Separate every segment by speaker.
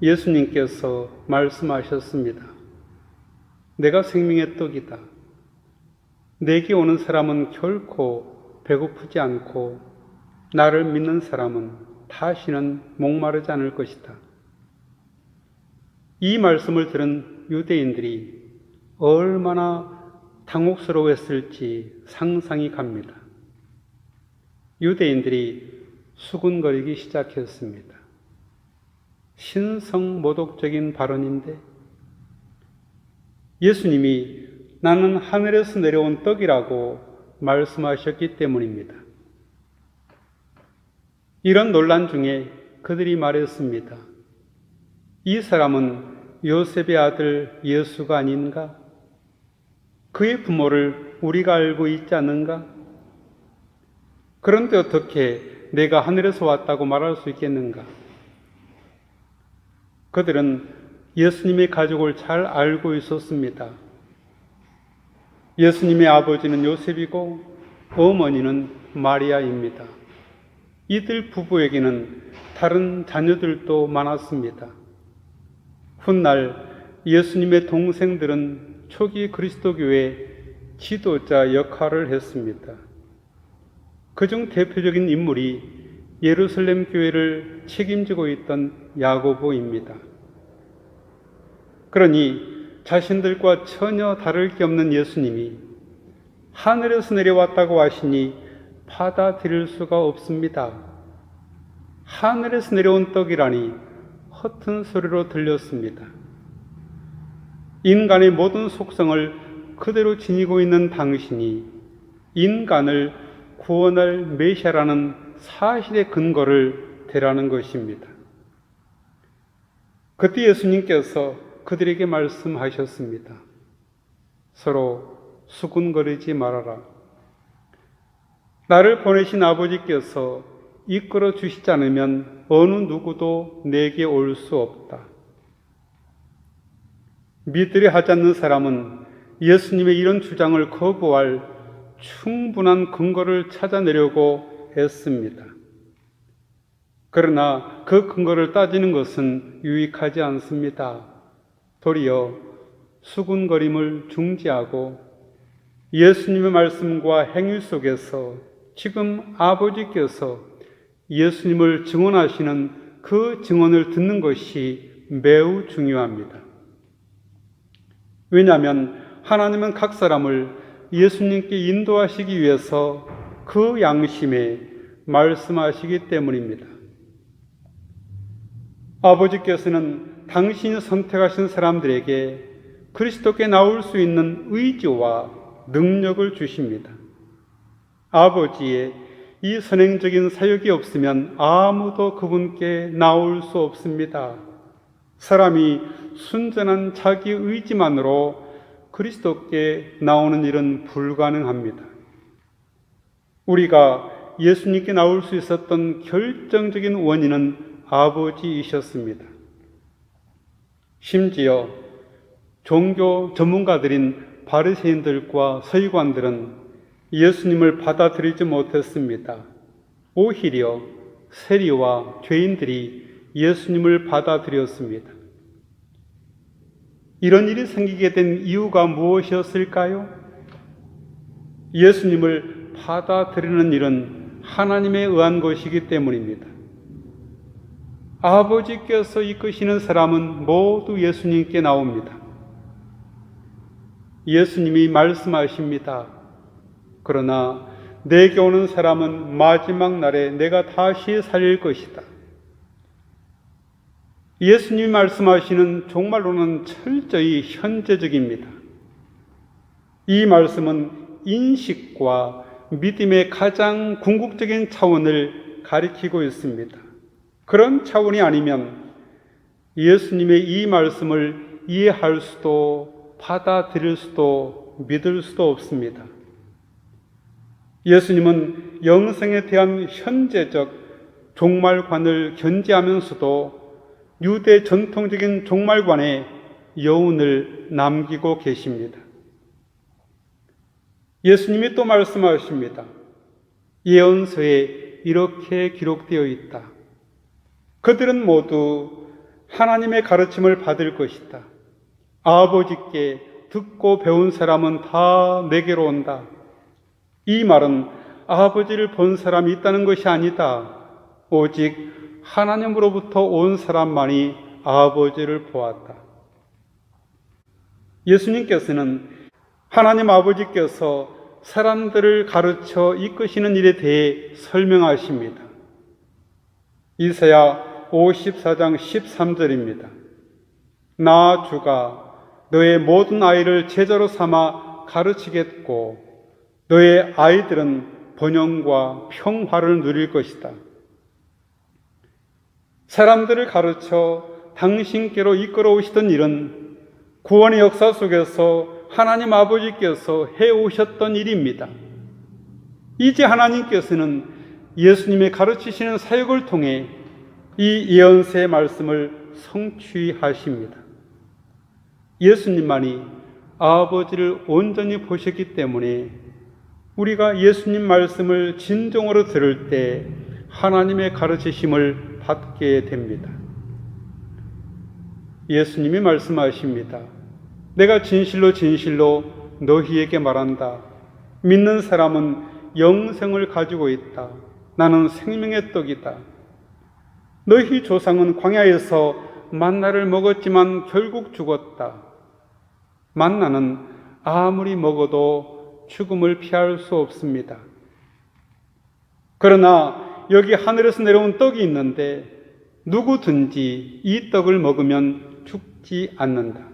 Speaker 1: 예수님께서 말씀하셨습니다. 내가 생명의 떡이다. 내게 오는 사람은 결코 배고프지 않고 나를 믿는 사람은 다시는 목마르지 않을 것이다. 이 말씀을 들은 유대인들이 얼마나 당혹스러워했을지 상상이 갑니다. 유대인들이 수군거리기 시작했습니다. 신성모독적인 발언인데 예수님이 나는 하늘에서 내려온 떡이라고 말씀하셨기 때문입니다. 이런 논란 중에 그들이 말했습니다. 이 사람은 요셉의 아들 예수가 아닌가? 그의 부모를 우리가 알고 있지 않는가? 그런데 어떻게 내가 하늘에서 왔다고 말할 수 있겠는가? 그들은 예수님의 가족을 잘 알고 있었습니다. 예수님의 아버지는 요셉이고 어머니는 마리아입니다. 이들 부부에게는 다른 자녀들도 많았습니다. 훗날 예수님의 동생들은 초기 그리스도교의 지도자 역할을 했습니다. 그중 대표적인 인물이 예루살렘 교회를 책임지고 있던 야고보입니다. 그러니 자신들과 전혀 다를 게 없는 예수님이 하늘에서 내려왔다고 하시니 받아들일 수가 없습니다. 하늘에서 내려온 떡이라니 허튼 소리로 들렸습니다. 인간의 모든 속성을 그대로 지니고 있는 당신이 인간을 구원할 메시아라는 사실의 근거를 대라는 것입니다. 그때 예수님께서 그들에게 말씀하셨습니다. 서로 수군거리지 말아라. 나를 보내신 아버지께서 이끌어 주시지 않으면 어느 누구도 내게 올 수 없다. 믿으려 하지 않는 사람은 예수님의 이런 주장을 거부할 충분한 근거를 찾아내려고 했습니다. 그러나 그 근거를 따지는 것은 유익하지 않습니다. 도리어 수군거림을 중지하고 예수님의 말씀과 행위 속에서 지금 아버지께서 예수님을 증언하시는 그 증언을 듣는 것이 매우 중요합니다. 왜냐하면 하나님은 각 사람을 예수님께 인도하시기 위해서 그 양심에 말씀하시기 때문입니다. 아버지께서는 당신이 선택하신 사람들에게 그리스도께 나올 수 있는 의지와 능력을 주십니다. 아버지의 이 선행적인 사역이 없으면 아무도 그분께 나올 수 없습니다. 사람이 순전한 자기 의지만으로 그리스도께 나오는 일은 불가능합니다. 우리가 예수님께 나올 수 있었던 결정적인 원인은 아버지이셨습니다. 심지어 종교 전문가들인 바리새인들과 서기관들은 예수님을 받아들이지 못했습니다. 오히려 세리와 죄인들이 예수님을 받아들였습니다. 이런 일이 생기게 된 이유가 무엇이었을까요? 예수님을 받아들이는 일은 하나님에 의한 것이기 때문입니다. 아버지께서 이끄시는 사람은 모두 예수님께 나옵니다. 예수님이 말씀하십니다. 그러나 내게 오는 사람은 마지막 날에 내가 다시 살릴 것이다. 예수님이 말씀하시는 종말론은 철저히 현재적입니다. 이 말씀은 인식과 믿음의 가장 궁극적인 차원을 가리키고 있습니다. 그런 차원이 아니면 예수님의 이 말씀을 이해할 수도 받아들일 수도 믿을 수도 없습니다. 예수님은 영생에 대한 현재적 종말관을 견지하면서도 유대 전통적인 종말관에 여운을 남기고 계십니다. 예수님이 또 말씀하십니다. 예언서에 이렇게 기록되어 있다. 그들은 모두 하나님의 가르침을 받을 것이다. 아버지께 듣고 배운 사람은 다 내게로 온다. 이 말은 아버지를 본 사람이 있다는 것이 아니다. 오직 하나님으로부터 온 사람만이 아버지를 보았다. 예수님께서는 하나님 아버지께서 사람들을 가르쳐 이끄시는 일에 대해 설명하십니다. 이사야 54장 13절입니다. 나 주가 너의 모든 아이를 제자로 삼아 가르치겠고 너의 아이들은 번영과 평화를 누릴 것이다. 사람들을 가르쳐 당신께로 이끌어 오시던 일은 구원의 역사 속에서 하나님 아버지께서 해오셨던 일입니다. 이제 하나님께서는 예수님의 가르치시는 사역을 통해 이 예언서의 말씀을 성취하십니다. 예수님만이 아버지를 온전히 보셨기 때문에 우리가 예수님 말씀을 진정으로 들을 때 하나님의 가르치심을 받게 됩니다. 예수님이 말씀하십니다. 내가 진실로 진실로 너희에게 말한다. 믿는 사람은 영생을 가지고 있다. 나는 생명의 떡이다. 너희 조상은 광야에서 만나를 먹었지만 결국 죽었다. 만나는 아무리 먹어도 죽음을 피할 수 없습니다. 그러나 여기 하늘에서 내려온 떡이 있는데 누구든지 이 떡을 먹으면 죽지 않는다.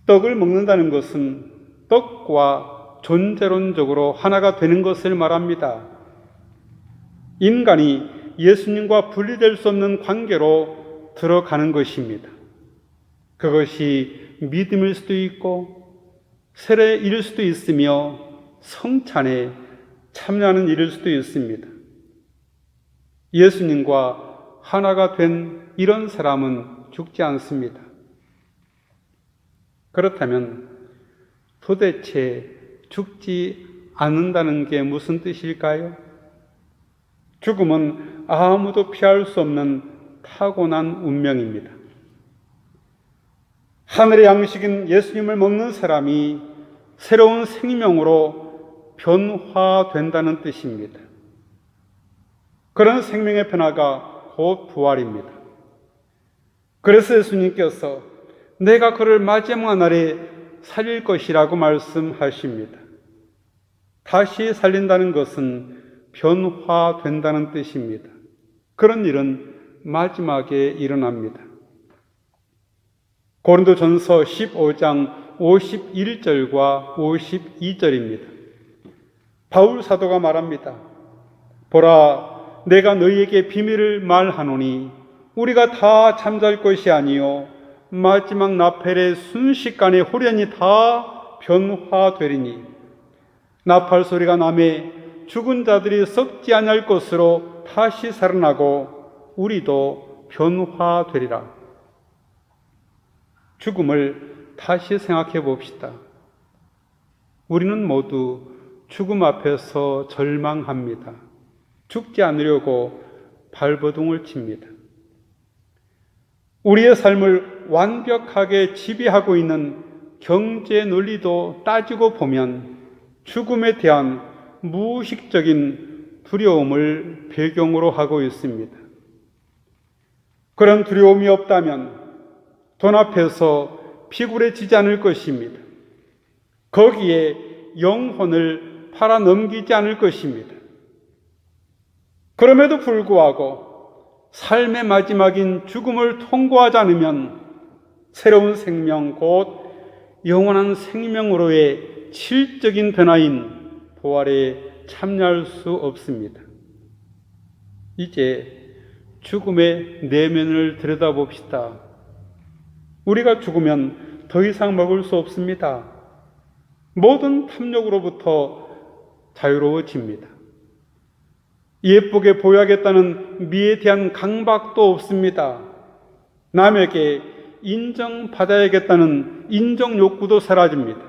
Speaker 1: 떡을 먹는다는 것은 떡과 존재론적으로 하나가 되는 것을 말합니다. 인간이 예수님과 분리될 수 없는 관계로 들어가는 것입니다. 그것이 믿음일 수도 있고 세례의 일일 수도 있으며 성찬에 참여하는 일일 수도 있습니다. 예수님과 하나가 된 이런 사람은 죽지 않습니다. 그렇다면 도대체 죽지 않는다는 게 무슨 뜻일까요? 죽음은 아무도 피할 수 없는 타고난 운명입니다. 하늘의 양식인 예수님을 먹는 사람이 새로운 생명으로 변화된다는 뜻입니다. 그런 생명의 변화가 곧 부활입니다. 그래서 예수님께서 내가 그를 마지막 날에 살릴 것이라고 말씀하십니다. 다시 살린다는 것은 변화된다는 뜻입니다. 그런 일은 마지막에 일어납니다. 고린도전서 15장 51절과 52절입니다. 바울 사도가 말합니다. 보라, 내가 너희에게 비밀을 말하노니 우리가 다 잠잘 것이 아니요 마지막 나팔의 순식간에 후련히 다 변화되리니 나팔 소리가 나매 죽은 자들이 썩지 아니할 것으로 다시 살아나고 우리도 변화되리라. 죽음을 다시 생각해 봅시다. 우리는 모두 죽음 앞에서 절망합니다. 죽지 않으려고 발버둥을 칩니다. 우리의 삶을 완벽하게 지배하고 있는 경제 논리도 따지고 보면 죽음에 대한 무의식적인 두려움을 배경으로 하고 있습니다. 그런 두려움이 없다면 돈 앞에서 피굴해지지 않을 것입니다. 거기에 영혼을 팔아 넘기지 않을 것입니다. 그럼에도 불구하고 삶의 마지막인 죽음을 통과하지 않으면 새로운 생명, 곧 영원한 생명으로의 질적인 변화인 부활에 참여할 수 없습니다. 이제 죽음의 내면을 들여다봅시다. 우리가 죽으면 더 이상 먹을 수 없습니다. 모든 탐욕으로부터 자유로워집니다. 예쁘게 보여야겠다는 미에 대한 강박도 없습니다. 남에게 인정받아야겠다는 인정 욕구도 사라집니다.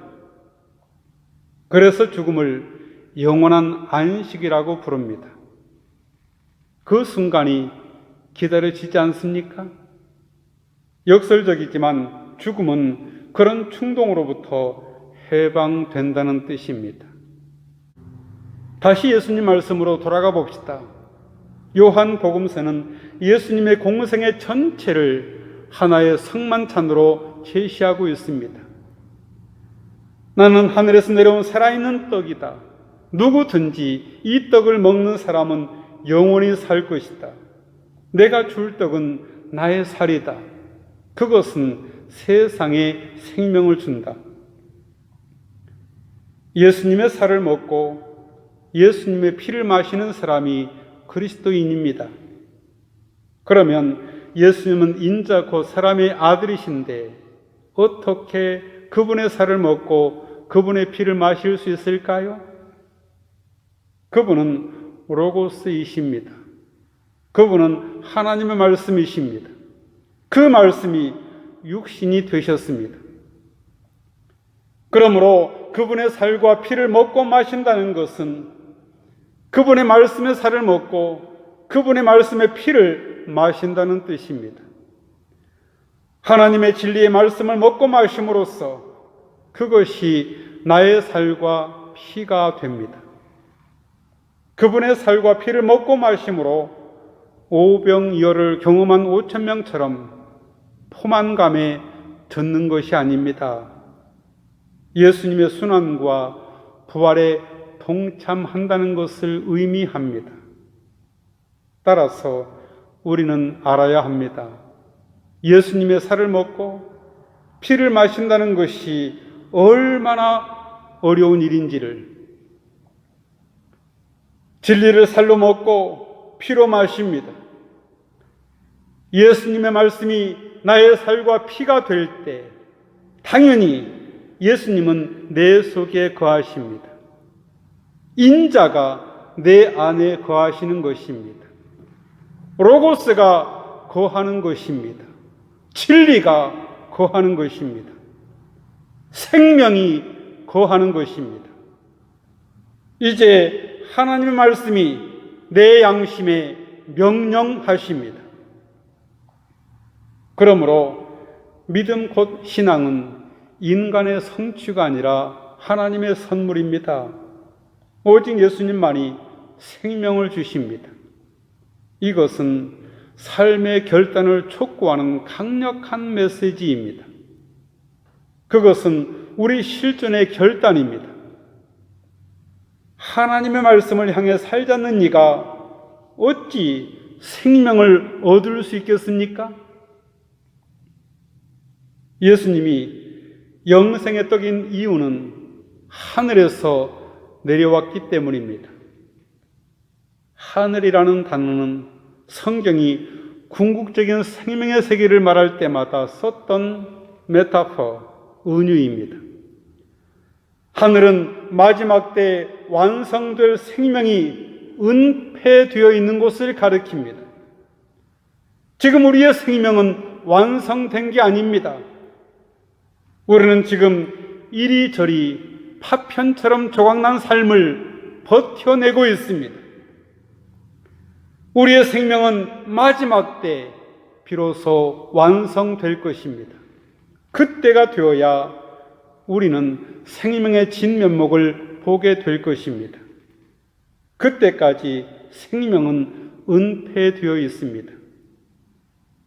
Speaker 1: 그래서 죽음을 영원한 안식이라고 부릅니다. 그 순간이 기다려지지 않습니까? 역설적이지만 죽음은 그런 충동으로부터 해방된다는 뜻입니다. 다시 예수님 말씀으로 돌아가 봅시다. 요한복음서는 예수님의 공생의 전체를 하나의 성만찬으로 제시하고 있습니다. 나는 하늘에서 내려온 살아있는 떡이다. 누구든지 이 떡을 먹는 사람은 영원히 살 것이다. 내가 줄 떡은 나의 살이다. 그것은 세상에 생명을 준다. 예수님의 살을 먹고 예수님의 피를 마시는 사람이 그리스도인입니다. 그러면 예수님은 인자 곧 사람의 아들이신데 어떻게 그분의 살을 먹고 그분의 피를 마실 수 있을까요? 그분은 로고스이십니다. 그분은 하나님의 말씀이십니다. 그 말씀이 육신이 되셨습니다. 그러므로 그분의 살과 피를 먹고 마신다는 것은 그분의 말씀의 살을 먹고 그분의 말씀의 피를 마신다는 뜻입니다. 하나님의 진리의 말씀을 먹고 마심으로써 그것이 나의 살과 피가 됩니다. 그분의 살과 피를 먹고 마심으로 오병이어를 경험한 5,000명처럼 포만감에 젖는 것이 아닙니다. 예수님의 순환과 부활에 동참한다는 것을 의미합니다. 따라서 우리는 알아야 합니다. 예수님의 살을 먹고 피를 마신다는 것이 얼마나 어려운 일인지를, 진리를 살로 먹고 피로 마십니다. 예수님의 말씀이 나의 살과 피가 될 때 당연히 예수님은 내 속에 거하십니다. 인자가 내 안에 거하시는 것입니다. 로고스가 거하는 것입니다. 진리가 거하는 것입니다. 생명이 거하는 것입니다. 이제 하나님의 말씀이 내 양심에 명령하십니다. 그러므로 믿음 곧 신앙은 인간의 성취가 아니라 하나님의 선물입니다. 오직 예수님만이 생명을 주십니다. 이것은 삶의 결단을 촉구하는 강력한 메시지입니다. 그것은 우리 실존의 결단입니다. 하나님의 말씀을 향해 살자는 이가 어찌 생명을 얻을 수 있겠습니까? 예수님이 영생의 떡인 이유는 하늘에서 내려왔기 때문입니다. 하늘이라는 단어는 성경이 궁극적인 생명의 세계를 말할 때마다 썼던 메타포, 은유입니다. 하늘은 마지막 때 완성될 생명이 은폐되어 있는 곳을 가리킵니다. 지금 우리의 생명은 완성된 게 아닙니다. 우리는 지금 이리저리 파편처럼 조각난 삶을 버텨내고 있습니다. 우리의 생명은 마지막 때 비로소 완성될 것입니다. 그때가 되어야 우리는 생명의 진면목을 보게 될 것입니다. 그때까지 생명은 은폐되어 있습니다.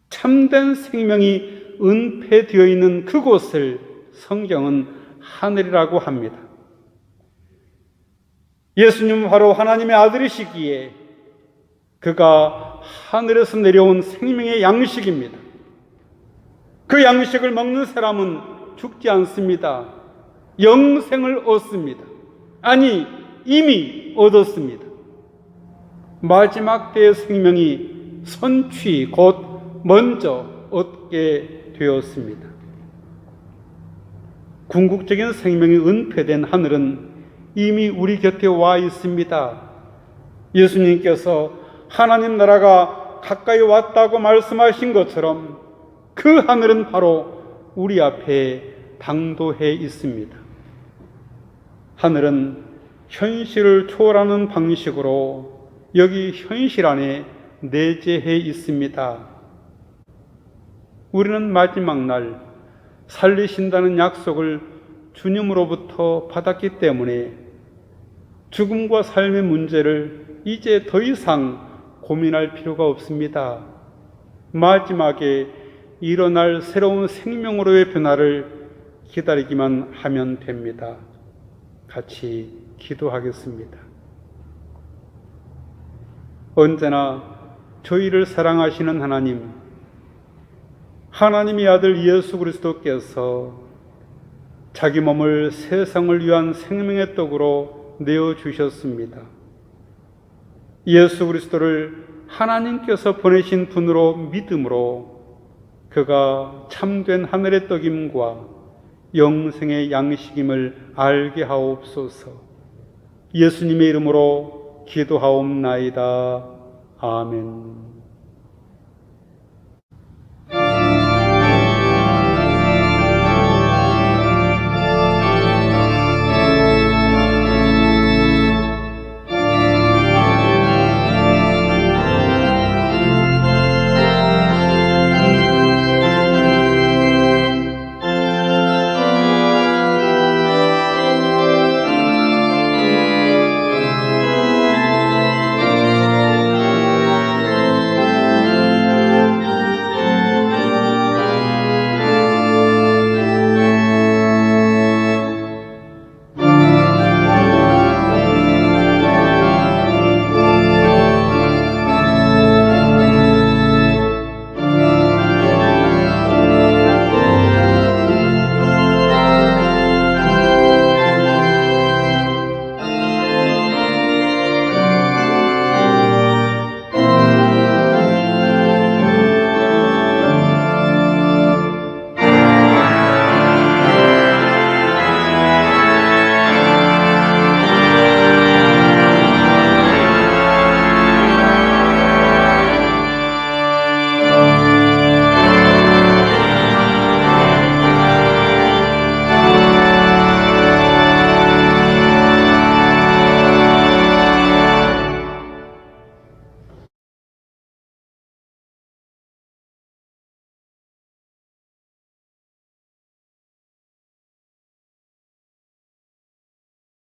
Speaker 1: 참된 생명이 은폐되어 있는 그곳을 성경은 하늘이라고 합니다. 예수님은 바로 하나님의 아들이시기에 그가 하늘에서 내려온 생명의 양식입니다. 그 양식을 먹는 사람은 죽지 않습니다. 영생을 얻습니다. 아니, 이미 얻었습니다. 마지막 때의 생명이 선취 곧 먼저 얻게 되었습니다. 궁극적인 생명이 은폐된 하늘은 이미 우리 곁에 와 있습니다. 예수님께서 하나님 나라가 가까이 왔다고 말씀하신 것처럼 그 하늘은 바로 우리 앞에 당도해 있습니다. 하늘은 현실을 초월하는 방식으로 여기 현실 안에 내재해 있습니다. 우리는 마지막 날 살리신다는 약속을 주님으로부터 받았기 때문에 죽음과 삶의 문제를 이제 더 이상 고민할 필요가 없습니다. 마지막에 일어날 새로운 생명으로의 변화를 기다리기만 하면 됩니다. 같이 기도하겠습니다. 언제나 저희를 사랑하시는 하나님, 하나님의 아들 예수 그리스도께서 자기 몸을 세상을 위한 생명의 떡으로 내어주셨습니다. 예수 그리스도를 하나님께서 보내신 분으로 믿음으로 그가 참된 하늘의 떡임과 영생의 양식임을 알게 하옵소서. 예수님의 이름으로 기도하옵나이다. 아멘.